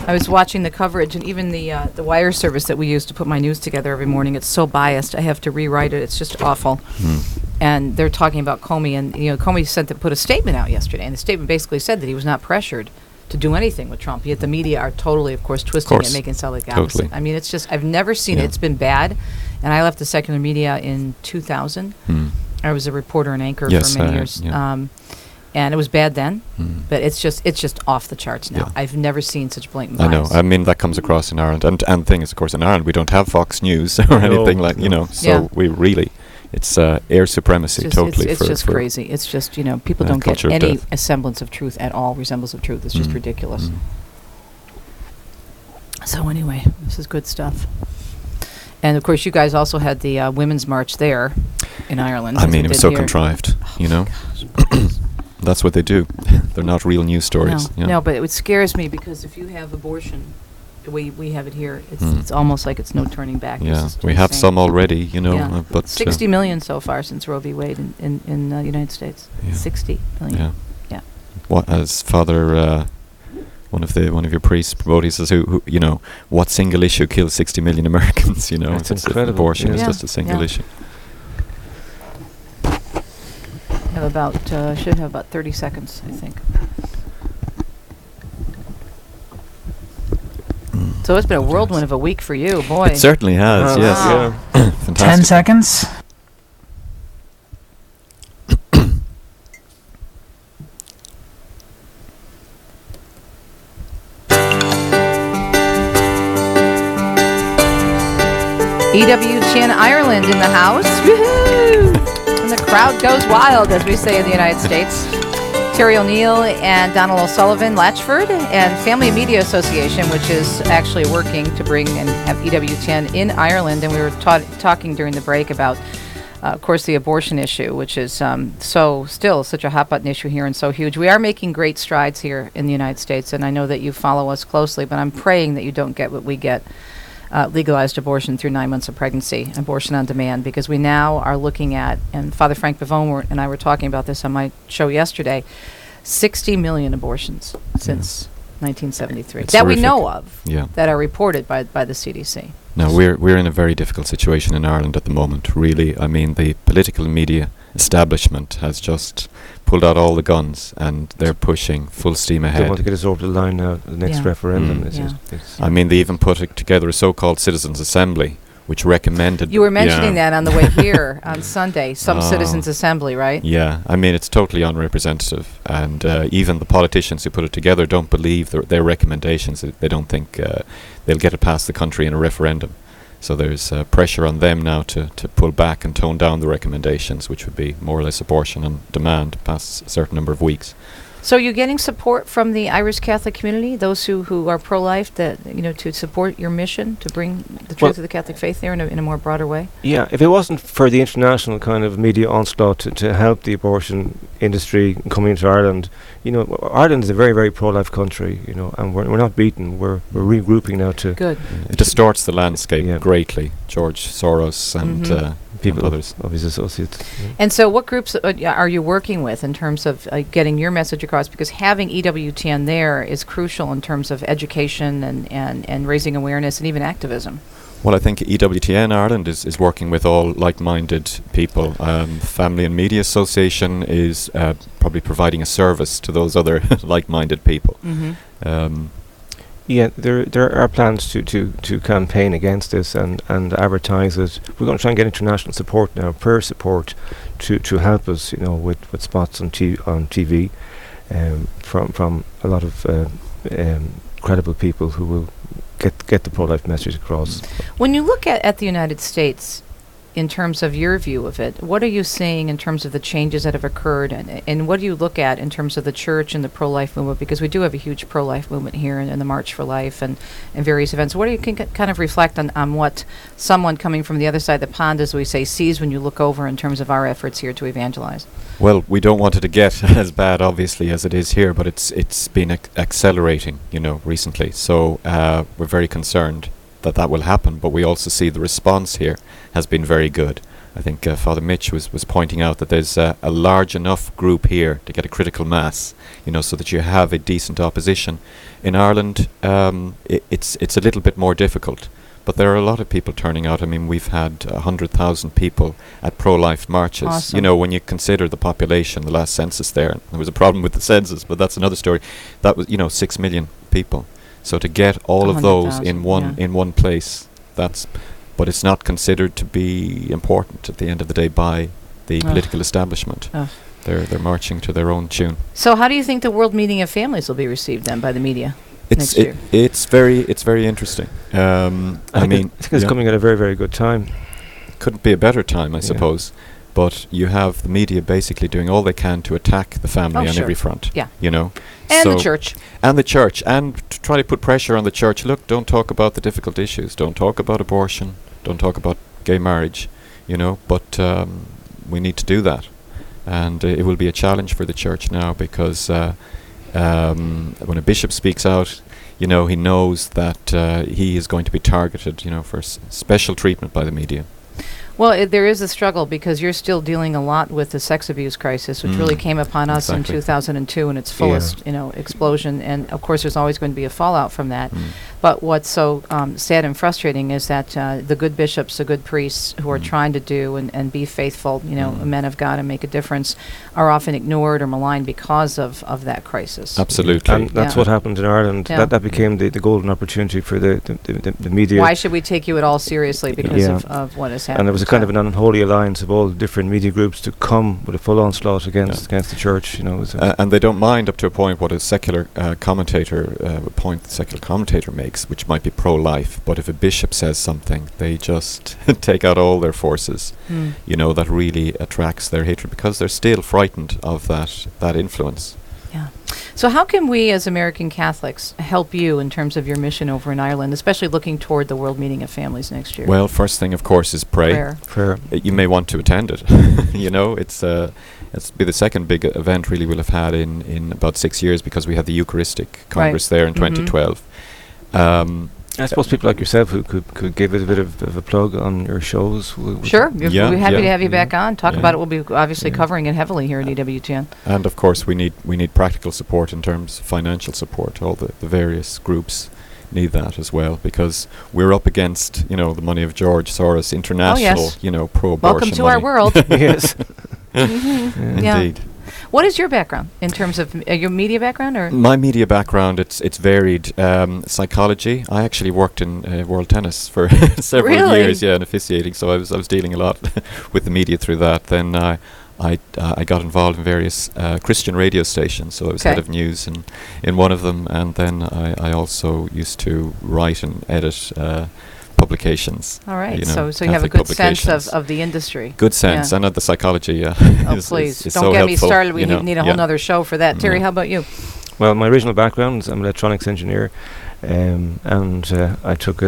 I was watching the coverage, and even the wire service that we use to put my news together every morning, it's so biased. I have to rewrite it. It's just awful. And they're talking about Comey, and Comey put a statement out yesterday, and the statement basically said that he was not pressured to do anything with Trump. Yet the media are totally, of course, twisting it and making it sound like the opposite. Totally. I mean, it's just, I've never seen it. It's been bad. And I left the secular media in 2000. I was a reporter and anchor for many years. And it was bad then, but it's just off the charts now. Yeah. I've never seen such blatant I know. bias. I mean, that comes across in Ireland. And the thing is, of course, in Ireland, we don't have Fox News or anything like, so Yeah. we really, it's air supremacy totally. It's just crazy. It's just, people don't get culture of any death. semblance of truth at all, resemblance of truth. It's just ridiculous. So anyway, this is good stuff. And of course, you guys also had the women's march there in Ireland. I mean, it was so contrived, That's what they do. They're not real news stories. No, but it scares me because if you have abortion, the way we have it here, it's almost like it's no turning back. Yeah, we have some already, but 60 million so far since Roe v. Wade in the United States. Yeah. 60 million. Yeah. What as Father, one of your priests promoted, he says, who what single issue kills 60 million Americans? That's it's incredible. abortion is Yeah. just a single issue. Should have about 30 seconds, I think. So it's been a whirlwind of a week for you, boy. It certainly has, yes. Wow. Fantastic. 10 seconds. EWTN Ireland in the house. Woohoo! And the crowd goes wild, as we say in the United States. Terry O'Neill and Donald O'Sullivan, Latchford, and Family and Media Association, which is actually working to bring and have EWTN in Ireland. And we were talking during the break about, of course, the abortion issue, which is still such a hot button issue here and so huge. We are making great strides here in the United States, and I know that you follow us closely, but I'm praying that you don't get what we get. Legalized abortion through 9 months of pregnancy, abortion on demand, because we now are looking at, and Father Frank Pavone and I were talking about this on my show yesterday, 60 million abortions since 1973 It's that we horrific. know of, Yeah. that are reported by the CDC. No, we're in a very difficult situation in Ireland at the moment, really. I mean, the political media establishment has just pulled out all the guns, and they're pushing full steam They ahead. want to get us over the line now, the next Yeah. referendum. Yeah. I mean, they even put together a so-called Citizens' Assembly, which recommended... You were mentioning that on the way here on Sunday, some Oh. Citizens Assembly, right? Yeah, I mean, it's totally unrepresentative, and even the politicians who put it together don't believe their recommendations. They don't think they'll get it past the country in a referendum. So there's pressure on them now to pull back and tone down the recommendations, which would be more or less abortion on demand past a certain number of weeks. So you're getting support from the Irish Catholic community, those who are pro-life, that to support your mission to bring the truth of the Catholic faith there in a more broader way. Yeah, if it wasn't for the international kind of media onslaught to help the abortion industry coming into Ireland, Ireland is a very, very pro-life country, and we're not beaten. We're regrouping now to. Good. It distorts the landscape greatly. George Soros and people, others of his associates. And so what groups are you working with in terms of getting your message across? Because having EWTN there is crucial in terms of education and raising awareness and even activism. Well, I think EWTN Ireland is working with all like-minded people. Family and Media Association is probably providing a service to those other like-minded people. Yeah, there are plans to campaign against this and advertise it. We're going to try and get international support now, prayer support, to help us, with spots on TV, from a lot of credible people who will get the pro-life message across. When you look at the United States, in terms of your view of it, what are you seeing in terms of the changes that have occurred, and what do you look at in terms of the church and the pro-life movement? Because we do have a huge pro-life movement here and the March for Life and various events. What do you kind of reflect on what someone coming from the other side of the pond, as we say, sees when you look over in terms of our efforts here to evangelize? Well, we don't want it to get as bad, obviously, as it is here, but it's been accelerating, recently. So we're very concerned that will happen, but we also see the response here has been very good. I think Father Mitch was pointing out that there's a large enough group here to get a critical mass, so that you have a decent opposition. In Ireland, it's a little bit more difficult, but there are a lot of people turning out. I mean, we've had 100,000 people at pro-life marches. Awesome. When you consider the population, the last census there was a problem with the census, but that's another story. That was 6 million people. So to get all of those in one place, but it's not considered to be important at the end of the day by the political establishment. They're marching to their own tune. So how do you think the World Meeting of Families will be received then by the media next year? It's very interesting. I think it's coming at a very, very good time. Couldn't be a better time, I suppose. But you have the media basically doing all they can to attack the family on every front. Yeah. And the church. And the church. And to try to put pressure on the church. Look, don't talk about the difficult issues. Don't talk about abortion. Don't talk about gay marriage. But we need to do that. And it will be a challenge for the church now because when a bishop speaks out, he knows that he is going to be targeted, for special treatment by the media. Well, there is a struggle because you're still dealing a lot with the sex abuse crisis, which really came upon us in 2002 in its fullest, explosion. And of course, there's always going to be a fallout from that. But what's so sad and frustrating is that the good bishops, the good priests who are trying to do and be faithful, men of God and make a difference, are often ignored or maligned because of that crisis. Absolutely. And that's what happened in Ireland. Yeah. That became the golden opportunity for the media. Why should we take you at all seriously because of what has happened? And there was a kind of an unholy alliance of all the different media groups to come with a full onslaught against the church. And they don't mind up to a point what a secular commentator makes, which might be pro-life. But if a bishop says something, they just take out all their forces. That really attracts their hatred because they're still frightened of that influence. Yeah. So how can we as American Catholics help you in terms of your mission over in Ireland, especially looking toward the World Meeting of Families next year? Well, first thing, of course, is pray. Prayer. You may want to attend it. It's be the second big event really we'll have had in about 6 years because we had the Eucharistic Congress there in 2012. I suppose people like yourself who could give it a bit of a plug on your shows. Sure. We'll be happy to have you back on. Talk about it. We'll be obviously covering it heavily here at EWTN. And of course, we need practical support in terms of financial support. All the various groups need that as well because we're up against, the money of George Soros, international, pro-abortion Welcome to our world. Yes. Indeed. What is your background in terms of your media background, or my media background? It's varied. Psychology. I actually worked in world tennis for several years, and officiating. So I was dealing a lot with the media through that. Then I got involved in various Christian radio stations. So I was head of news in one of them, and then I also used to write and edit publications. All right. You know, So you have a Catholic good sense publications. of the industry. Good sense. Yeah. I know the psychology. Oh, please. is Don't so get me helpful, started. We you know. need a whole nother show for that. Terry, how about you? Well, my original background is I'm an electronics engineer, and I took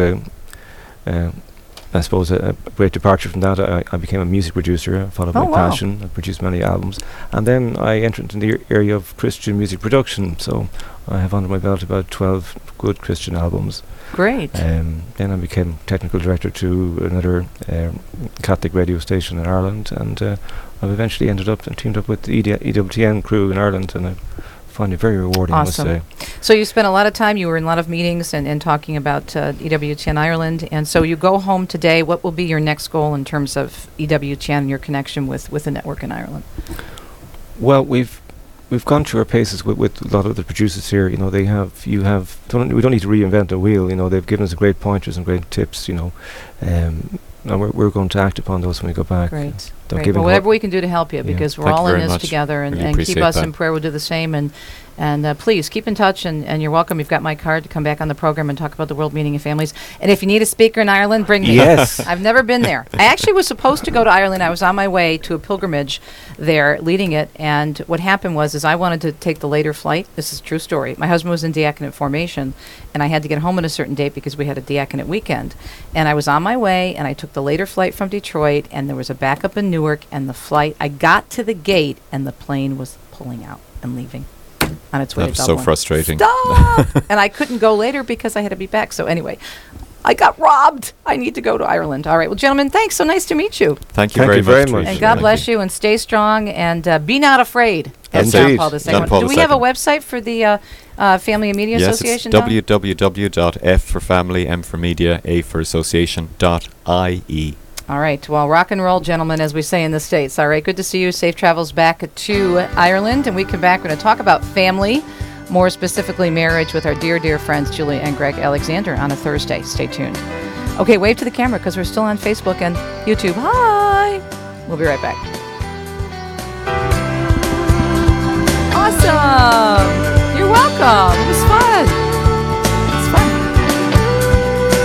I suppose a great departure from that. I became a music producer. I followed my passion. I produced many albums, and then I entered into the area of Christian music production. So I have under my belt about 12 good Christian albums. Great. Then I became technical director to another Catholic radio station in Ireland, and I've eventually ended up and teamed up with the EWTN crew in Ireland, and I find it very rewarding, Awesome. I must say. So you spent a lot of time, you were in a lot of meetings and talking about EWTN Ireland, and so you go home today. What will be your next goal in terms of EWTN and your connection with the network in Ireland? Well, we've gone through our paces with a lot of the producers here. You know, we don't need to reinvent the wheel. You know, they've given us great pointers and great tips. You know, and we're going to act upon those when we go back. Great. Don't Great. give Well, in whatever we can do to help you, because we're Thank you all in very this much. together, Really and keep appreciate us that. in prayer. We'll do the same, and please keep in touch, and you're welcome. You've got my card to come back on the program and talk about the World Meeting of Families. And if you need a speaker in Ireland, bring me. Yes. I've never been there. I actually was supposed to go to Ireland. I was on my way to a pilgrimage there, leading it, and what happened was I wanted to take the later flight. This is a true story. My husband was in diaconate formation, and I had to get home at a certain date because we had a diaconate weekend. And I was on my way, and I took the later flight from Detroit, and there was a backup in Newark, and the flight, I got to the gate, and the plane was pulling out and leaving on its way to That's Dublin. so frustrating. Stop! And I couldn't go later because I had to be back. So anyway, I got robbed. I need to go to Ireland. All right. Well, gentlemen, thanks. So nice to meet you. Thank you Thank very you very much. much. Teresa. And God Thank bless you, and stay strong, and be not afraid. As Indeed. John Paul II. John Paul Do we have a II. website for the Family and Media Yes, Association? it's Don? www.f for family, m for media, a for association.ie. All right. Well, rock and roll, gentlemen, as we say in the States. All right. Good to see you. Safe travels back to Ireland. And we come back. We're going to talk about family, more specifically marriage, with our dear, dear friends, Julie and Greg Alexander, on a Thursday. Stay tuned. Okay. Wave to the camera because we're still on Facebook and YouTube. Hi. We'll be right back. Awesome. You're welcome. It was fun. It's fun.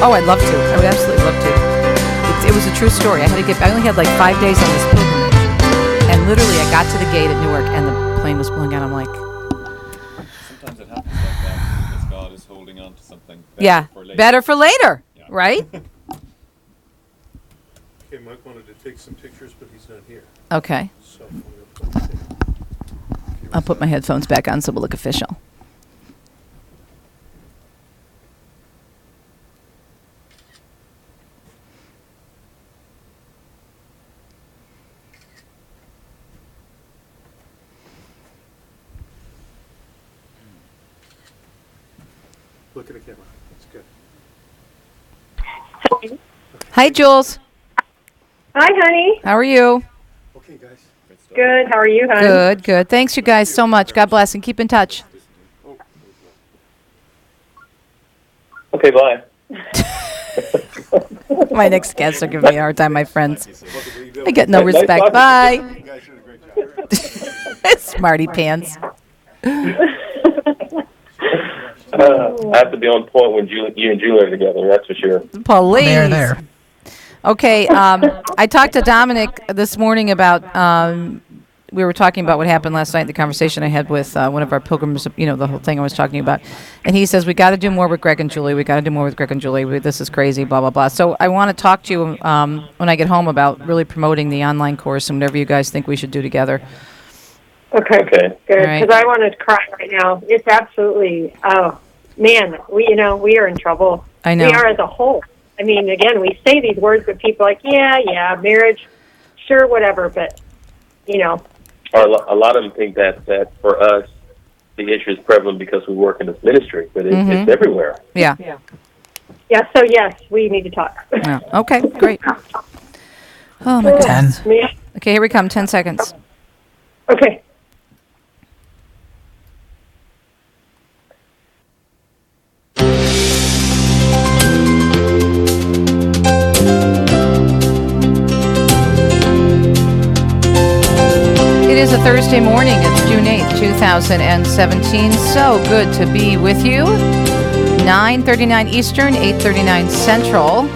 Oh, I'd love to. I would absolutely love to. It was a true story. I only had like 5 days on this pilgrimage, and literally I got to the gate at Newark, and the plane was pulling out. I'm like, Sometimes it happens like that because God is holding on to something better for later, right? Okay, Mike wanted to take some pictures, but he's not here. Okay. So I'm gonna put it there. I'll put my headphones back on so we'll look official. Look at the camera. That's good. Hi, Jules. Hi, honey. How are you? Okay, guys. Good. How are you, honey? Good, good. Thanks, you guys, so much. God bless, and keep in touch. Okay, bye. My next guests are giving me a hard time, my friends. I get no respect. Bye. You guys did a great job. Smarty pants. I have to be on point when you and Julie are together, that's for sure. Police. There. Okay, I talked to Dominic this morning about, we were talking about what happened last night, the conversation I had with one of our pilgrims, you know, the whole thing I was talking about. And he says, we got to do more with Greg and Julie. We got to do more with Greg and Julie. This is crazy, blah, blah, blah. So I want to talk to you when I get home about really promoting the online course and whatever you guys think we should do together. Okay, good. All right. Because I want to cry right now. It's absolutely, oh, man, we are in trouble. I know. We are as a whole. I mean, again, we say these words, but people are like, yeah, marriage, sure, whatever, but, you know. Or a lot of them think that for us, the issue is prevalent because we work in this ministry, but it's everywhere. Yeah. Yeah, so yes, we need to talk. Yeah. Okay, great. Oh, my goodness. 10. Yeah. Okay, here we come. 10 seconds. Okay. It is a Thursday morning. It's June 8th, 2017. So good to be with you. 9:39 Eastern, 8:39 Central.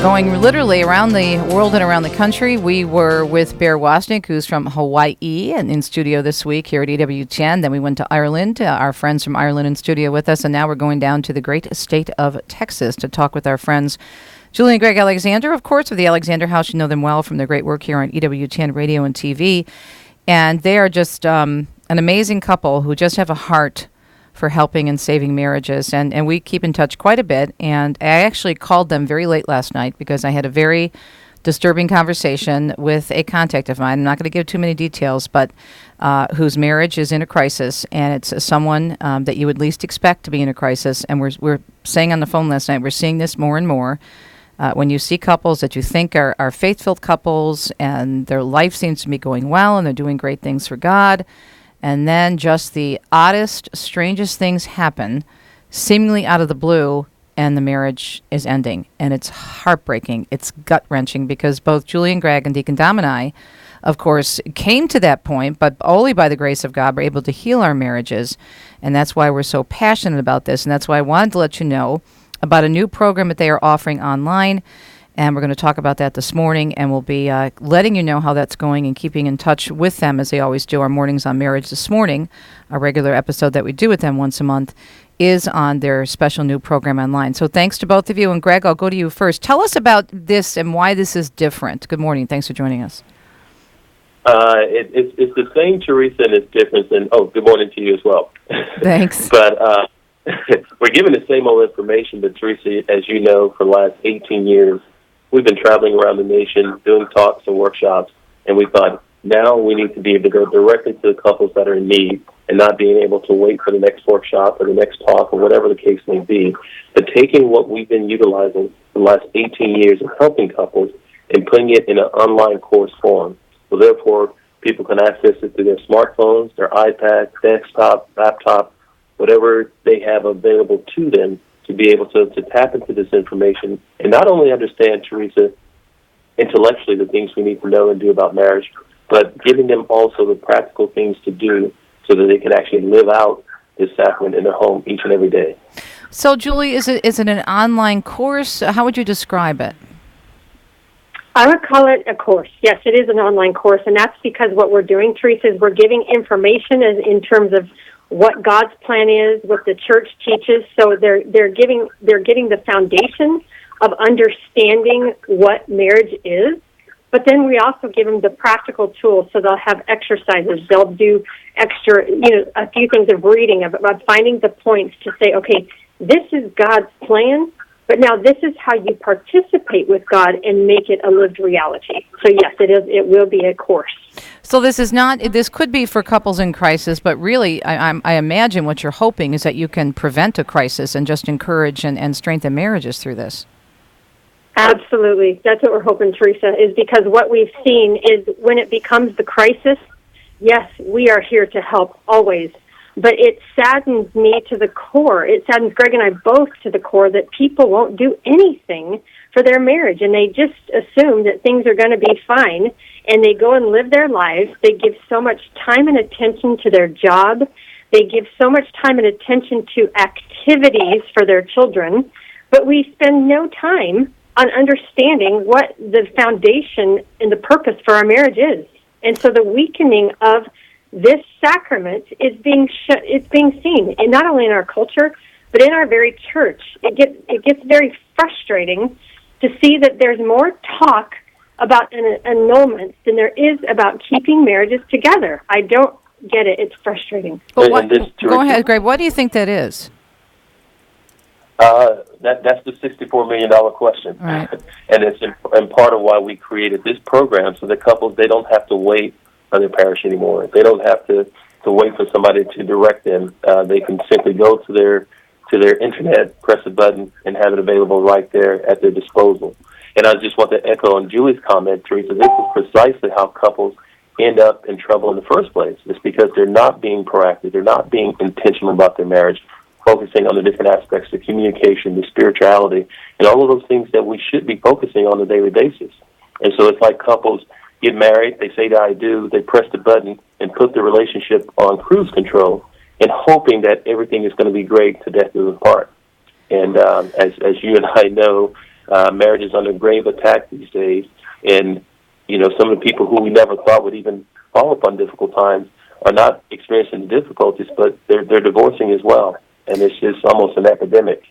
going literally around the world and around the country. We were with Bear Wozniak, who's from Hawaii, and in studio this week here at EWTN. Then we went to Ireland, our friends from Ireland in studio with us, and now we're going down to the great state of Texas to talk with our friends Julie and Greg Alexander, of course, of the Alexander House. You know them well from their great work here on EWTN Radio and TV. And they are just an amazing couple who just have a heart for helping and saving marriages. And we keep in touch quite a bit. And I actually called them very late last night because I had a very disturbing conversation with a contact of mine. I'm not going to give too many details, but whose marriage is in a crisis. And it's someone that you would least expect to be in a crisis. And we're saying on the phone last night, we're seeing this more and more. When you see couples that you think are faith-filled couples and their life seems to be going well and they're doing great things for God, and then just the oddest, strangest things happen, seemingly out of the blue, and the marriage is ending. And it's heartbreaking. It's gut-wrenching because both Julie and Greg and Deacon Dom and I, of course, came to that point, but only by the grace of God were able to heal our marriages. And that's why we're so passionate about this. And that's why I wanted to let you know about a new program that they are offering online, and we're going to talk about that this morning, and we'll be letting you know how that's going and keeping in touch with them as they always do. Our Mornings on Marriage this morning, a regular episode that we do with them once a month, is on their special new program online. So thanks to both of you, and Greg, I'll go to you first. Tell us about this and why this is different. Good morning. Thanks for joining us. It's the same, Teresa, and it's different. And good morning to you as well. Thanks. But we're given the same old information, but Teresa, as you know, for the last 18 years, we've been traveling around the nation doing talks and workshops, and we thought now we need to be able to go directly to the couples that are in need and not being able to wait for the next workshop or the next talk or whatever the case may be, but taking what we've been utilizing for the last 18 years of helping couples and putting it in an online course form. So therefore, people can access it through their smartphones, their iPad, desktop, laptop, whatever they have available to them to be able to tap into this information and not only understand, Teresa, intellectually the things we need to know and do about marriage, but giving them also the practical things to do so that they can actually live out this sacrament in their home each and every day. So, Julie, is it an online course? How would you describe it? I would call it a course. Yes, it is an online course, and that's because what we're doing, Teresa, is we're giving information in terms of what God's plan is, what the church teaches. So they're getting the foundation of understanding what marriage is. But then we also give them the practical tools. So they'll have exercises. They'll do extra, a few things of reading, of finding the points to say, okay, this is God's plan, but now this is how you participate with God and make it a lived reality. So yes, it will be a course. So this could be for couples in crisis, but really I imagine what you're hoping is that you can prevent a crisis and just encourage and strengthen marriages through this. Absolutely. That's what we're hoping, Teresa, is because what we've seen is when it becomes the crisis, yes, we are here to help always. But it saddens me to the core. It saddens Greg and I both to the core that people won't do anything for their marriage, and they just assume that things are going to be fine, and they go and live their lives. They give so much time and attention to their job. They give so much time and attention to activities for their children, but we spend no time on understanding what the foundation and the purpose for our marriage is. And so the weakening of this sacrament is being seen, and not only in our culture, but in our very church. It gets very frustrating to see that there's more talk about annulments than there is about keeping marriages together. I don't get it. It's frustrating. But go ahead, Greg. What do you think that is? That's the $64 million question. Right. And it's and part of why we created this program so that couples, they don't have to wait on their parish anymore. They don't have to wait for somebody to direct them. They can simply go to their internet, press a button, and have it available right there at their disposal. And I just want to echo on Julie's comment, Teresa, this is precisely how couples end up in trouble in the first place. It's because they're not being proactive. They're not being intentional about their marriage, focusing on the different aspects of communication, the spirituality, and all of those things that we should be focusing on a daily basis. And so it's like couples get married, they say I do, they press the button and put the relationship on cruise control and hoping that everything is going to be great to death do us part. And as you and I know, Marriage is under grave attack these days, and some of the people who we never thought would even fall upon difficult times are not experiencing the difficulties, but they're divorcing as well, and it's just almost an epidemic.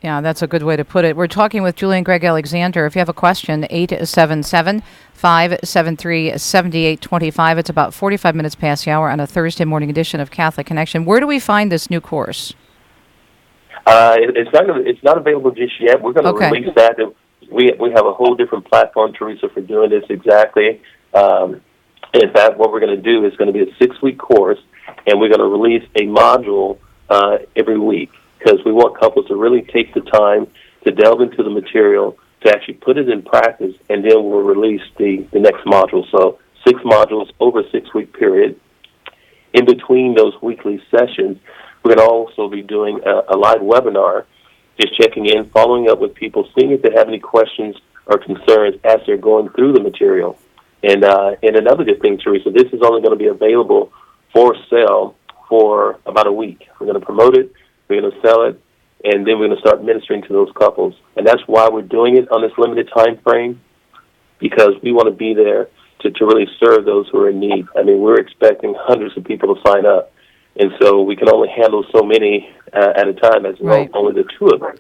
Yeah, that's a good way to put it. We're talking with Julie and Greg Alexander. If you have a question, 877-573-7825. It's about 45 minutes past the hour on a Thursday morning edition of Catholic Connection. Where do we find this new course? It's not available just yet. We're going to release that. We have a whole different platform, Teresa, for doing this exactly. In fact, what we're going to do is going to be a 6-week course, and we're going to release a module every week, because we want couples to really take the time to delve into the material, to actually put it in practice, and then we'll release the next module. So 6 modules over a 6-week period. In between those weekly sessions, we're going to also be doing a live webinar, just checking in, following up with people, seeing if they have any questions or concerns as they're going through the material. And another good thing, Teresa, this is only going to be available for sale for about a week. We're going to promote it, we're going to sell it, and then we're going to start ministering to those couples. And that's why we're doing it on this limited time frame, because we want to be there to really serve those who are in need. I mean, we're expecting hundreds of people to sign up, and so we can only handle so many at a time, as well, only the 2 of us.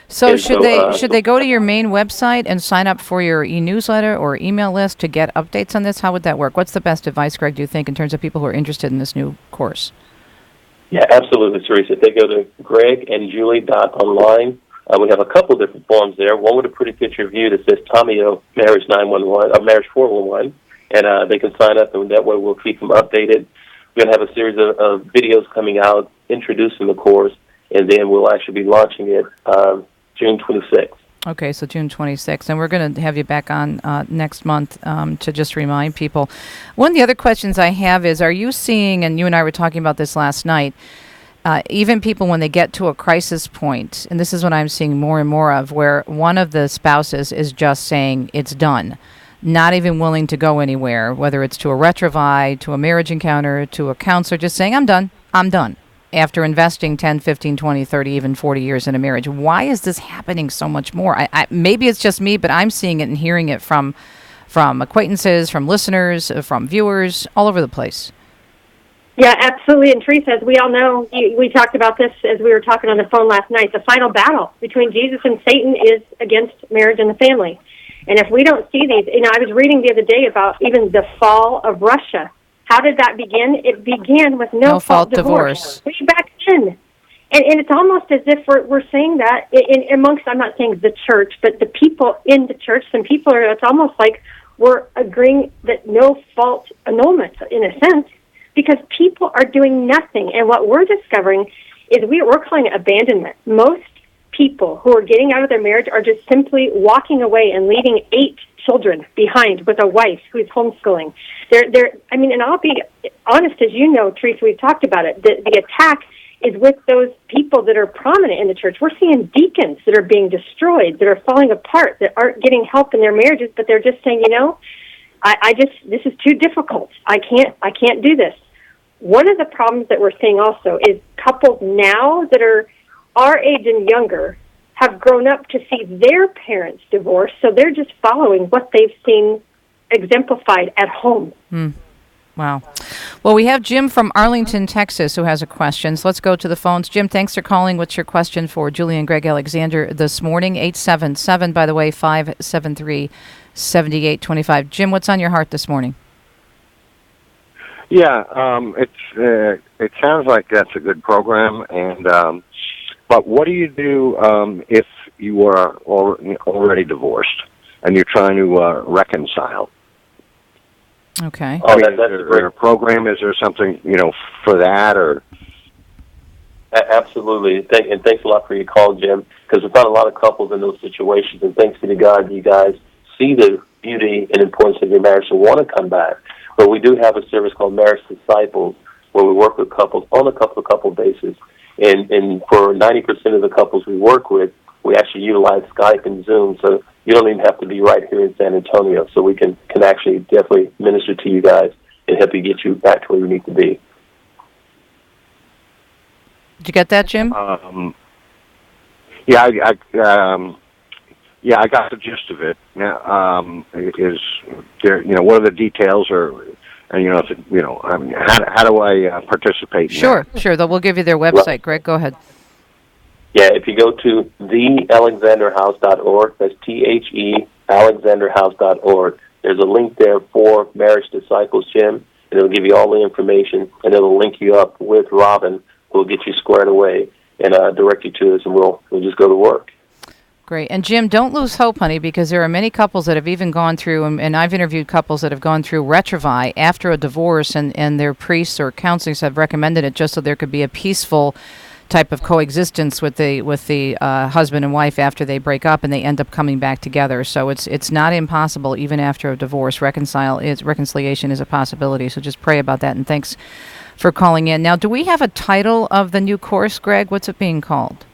So should they go to your main website and sign up for your e-newsletter or email list to get updates on this? How would that work? What's the best advice, Greg, do you think, in terms of people who are interested in this new course? Yeah, absolutely, Teresa. If they go to gregandjulie.online, we have a couple different forms there. One with a pretty picture of you that says Tomeo Marriage 911 or Marriage 411, and they can sign up, and that way we'll keep them updated. We're going to have a series of videos coming out introducing the course, and then we'll actually be launching it June 26th. Okay, so June 26th. And we're going to have you back on next month to just remind people. One of the other questions I have is, are you seeing, and you and I were talking about this last night, even people when they get to a crisis point, and this is what I'm seeing more and more of, where one of the spouses is just saying it's done, not even willing to go anywhere, whether it's to a retrovi, to a marriage encounter, to a counselor, just saying, I'm done, after investing 10, 15, 20, 30, even 40 years in a marriage. Why is this happening so much more? Maybe it's just me, but I'm seeing it and hearing it from acquaintances, from listeners, from viewers, all over the place. Yeah, absolutely. And Teresa, as we all know, we talked about this as we were talking on the phone last night. The final battle between Jesus and Satan is against marriage and the family. And if we don't see these, I was reading the other day about even the fall of Russia. How did that begin? It began with no-fault divorce. Way back then. And it's almost as if we're saying that amongst, I'm not saying the church, but the people in the church, some people it's almost like we're agreeing that no-fault annulment, in a sense, because people are doing nothing. And what we're discovering is we're calling it abandonment. Most people who are getting out of their marriage are just simply walking away and leaving 8 children behind with a wife who's homeschooling. And I'll be honest, as you know, Teresa, we've talked about it. The attack is with those people that are prominent in the church. We're seeing deacons that are being destroyed, that are falling apart, that aren't getting help in their marriages, but they're just saying, this is too difficult. I can't do this. One of the problems that we're seeing also is couples now that are our age and younger have grown up to see their parents divorce, so they're just following what they've seen exemplified at home. Wow. Well, we have Jim from Arlington, Texas, who has a question. So let's go to the phones. Jim, thanks for calling. What's your question for Julie and Greg Alexander this morning? 877, by the way, 573-7825. Jim, what's on your heart this morning? Yeah, it sounds like that's a good program, and but what do you do if you are already divorced and you're trying to reconcile? Okay. Is there a program? Is there something for that, or? Absolutely, and thanks a lot for your call, Jim. Because we've got a lot of couples in those situations, and thanks be to God, you guys see the beauty and importance of your marriage and want to come back. But we do have a service called Marriage Disciples, where we work with couples on a couple basis. And for 90% of the couples we work with, we actually utilize Skype and Zoom, so you don't even have to be right here in San Antonio. So we can actually definitely minister to you guys and help you get you back to where you need to be. Did you get that, Jim? Yeah, yeah, I got the gist of it. Now, is there, what are the details, and I mean, how do I participate? Sure. We'll give you their website. Greg, go ahead. Yeah, if you go to thealexanderhouse.org, that's THE alexanderhouse.org. There's a link there for Marriage Disciples Gym, and it'll give you all the information, and it'll link you up with Robin, who will get you squared away and direct you to us, and we'll just go to work. Great. And Jim, don't lose hope, honey, because there are many couples that have even gone through, and I've interviewed couples that have gone through Retrovi after a divorce, and their priests or counselors have recommended it just so there could be a peaceful type of coexistence with the husband and wife after they break up and they end up coming back together. So it's not impossible even after a divorce. Reconciliation is a possibility. So just pray about that, and thanks for calling in. Now, do we have a title of the new course, Greg? What's it being called?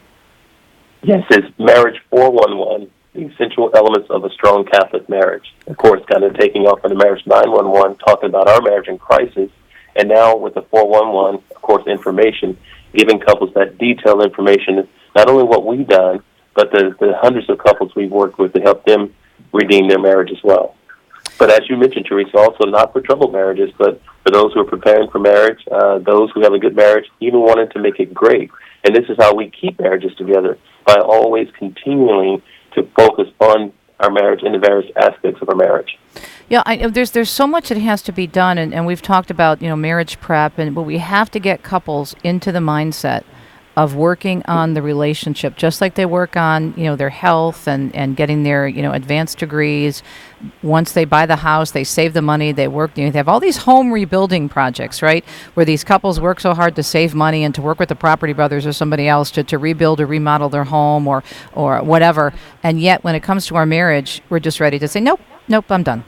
Yes, it's Marriage 411, the essential elements of a strong Catholic marriage. Of course, kind of taking off on the Marriage 911, talking about our marriage in crisis, and now with the 411, of course, information, giving couples that detailed information, not only what we've done, but the hundreds of couples we've worked with to help them redeem their marriage as well. But as you mentioned, Teresa, also not for troubled marriages, but for those who are preparing for marriage, those who have a good marriage, even wanting to make it great. And this is how we keep marriages together, by always continuing to focus on our marriage and the various aspects of our marriage. Yeah, there's so much that has to be done, and we've talked about marriage prep, but we have to get couples into the mindset of working on the relationship, just like they work on their health and getting their advanced degrees. Once they buy the house, they save the money, they work. They have all these home rebuilding projects, right, where these couples work so hard to save money and to work with the property brothers or somebody else to rebuild or remodel their home or whatever. And yet, when it comes to our marriage, we're just ready to say, nope, I'm done.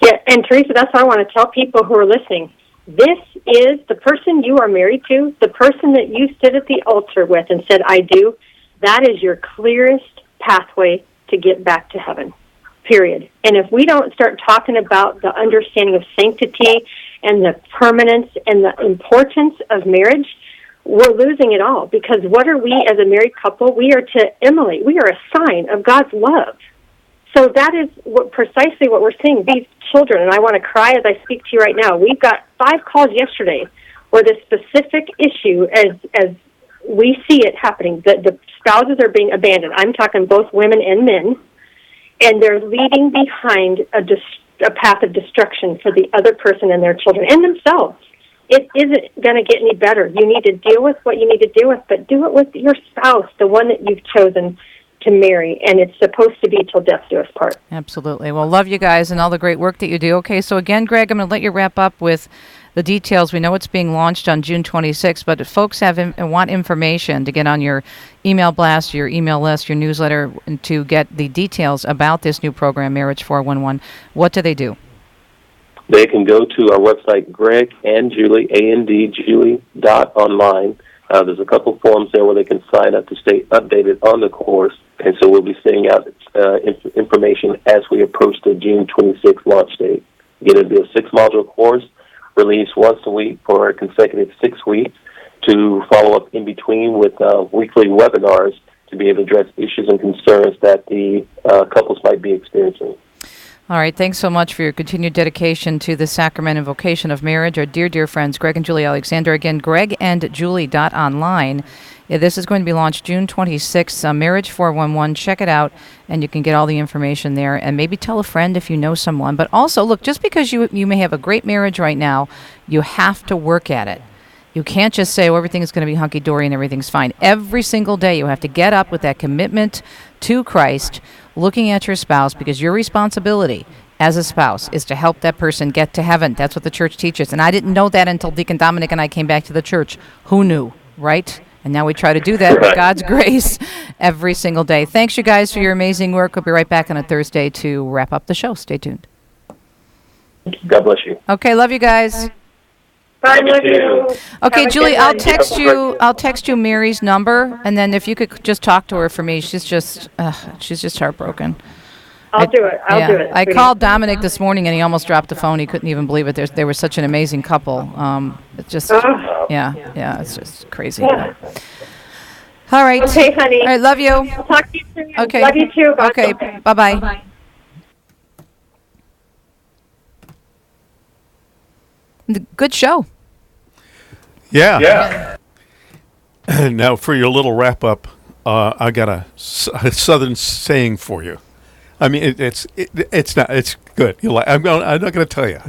Yeah, and Teresa, that's why I want to tell people who are listening. This is the person you are married to, the person that you stood at the altar with and said, I do. That is your clearest pathway to get back to heaven, period. And if we don't start talking about the understanding of sanctity and the permanence and the importance of marriage, we're losing it all. Because what are we as a married couple? We are to emulate. We are a sign of God's love. So that is precisely what we're seeing. These children, and I want to cry as I speak to you right now. We've got 5 calls yesterday where this specific issue, as we see it happening, the spouses are being abandoned. I'm talking both women and men, and they're leading behind a path of destruction for the other person and their children and themselves. It isn't going to get any better. You need to deal with what you need to deal with, but do it with your spouse, the one that you've chosen to marry, and it's supposed to be till death do us part. Absolutely. Well, love you guys and all the great work that you do. Okay, so again, Greg, I'm going to let you wrap up with the details. We know it's being launched on June 26th, but if folks want information to get on your email blast, your email list, your newsletter, and to get the details about this new program, Marriage 411, what do they do? They can go to our website, Greg and Julie, ANDJulie.online. There's a couple forms there where they can sign up to stay updated on the course, and so we'll be sending out information as we approach the June 26th launch date. Again, it'll be a 6-module course released once a week for a consecutive 6 weeks to follow up in between with weekly webinars to be able to address issues and concerns that the couples might be experiencing. All right, thanks so much for your continued dedication to the sacrament and vocation of marriage. Our dear friends, Greg and Julie Alexander. Again, gregandjulie.online. This is going to be launched June 26th, Marriage 411. Check it out, and you can get all the information there. And maybe tell a friend if you know someone. But also, look, just because you may have a great marriage right now, you have to work at it. You can't just say, everything is going to be hunky-dory and everything's fine. Every single day you have to get up with that commitment to Christ, looking at your spouse, because your responsibility as a spouse is to help that person get to heaven. That's what the church teaches. And I didn't know that until Deacon Dominic and I came back to the church. Who knew, right? And now we try to do that with God's grace every single day. Thanks, you guys, for your amazing work. We'll be right back on a Thursday to wrap up the show. Stay tuned. God bless you. Okay, love you guys. Bye, love you. Okay, Julie, I'll text you Mary's number, and then if you could just talk to her for me. She's just heartbroken. I'll do it. I'll do it. I called Dominic this morning, and he almost dropped the phone. He couldn't even believe it. They were such an amazing couple. It's just, it's just crazy. All right. Okay, honey. All right, love you. I'll talk to you soon. Okay. Love you too. God Okay, bless. bye-bye. Bye-bye. Good show. Yeah. Now, for your little wrap up, I got a Southern saying for you. I mean, it's good. I'm not going to tell you.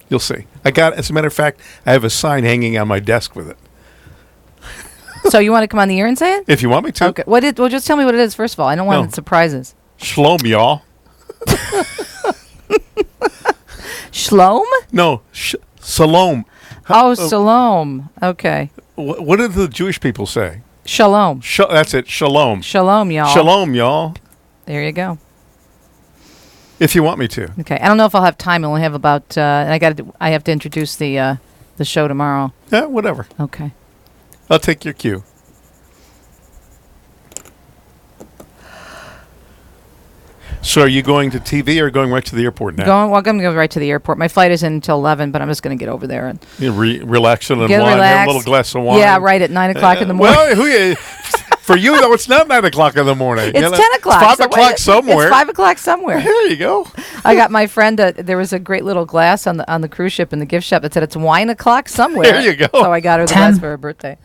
You'll see. As a matter of fact, I have a sign hanging on my desk with it. So you want to come on the air and say it? If you want me to. Okay. Well, just tell me what it is first of all. I don't want surprises. Shalom, y'all. Shalom? No, Salom. Oh, Salom. Okay. What do the Jewish people say? Shalom. That's it. Shalom. Shalom, y'all. Shalom, y'all. There you go. If you want me to. Okay. I don't know if I'll have time. I only have about. I have to introduce the show tomorrow. Yeah, whatever. Okay. I'll take your cue. So are you going to TV or going right to the airport now? I'm going to go right to the airport. My flight isn't until 11, but I'm just going to get over there and relax and wine. Have a little glass of wine. Yeah, right at 9 o'clock in the morning. Well, for you though, it's not 9 o'clock in the morning. It's 10 o'clock. It's 5 o'clock somewhere. It's 5 o'clock somewhere. There you go. I got my friend. There was a great little glass on the cruise ship in the gift shop that said it's wine o'clock somewhere. There you go. So I got her the glass for her birthday.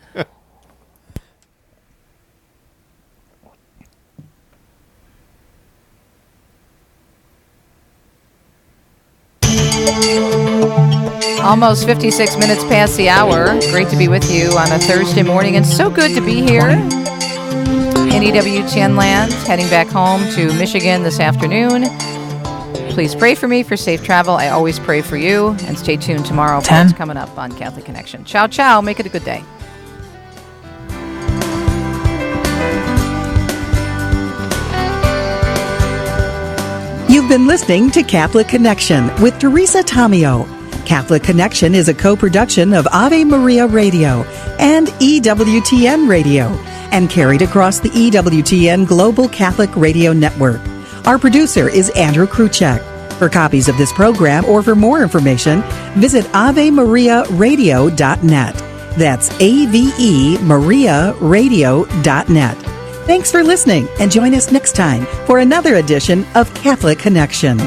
Almost 56 minutes past the hour. Great to be with you on a Thursday morning, and so good to be here in EWTN land. Heading back home to Michigan this afternoon. Please pray for me for safe travel. I always pray for you, and stay tuned tomorrow for what's coming up on Catholic Connection. Ciao, ciao. Make it a good day. You've been listening to Catholic Connection with Teresa Tomeo. Catholic Connection is a co-production of Ave Maria Radio and EWTN Radio and carried across the EWTN Global Catholic Radio Network. Our producer is Andrew Kruchek. For copies of this program or for more information, visit AveMariaRadio.net. That's AVEMariaRadio.net. Thanks for listening, and join us next time for another edition of Catholic Connection.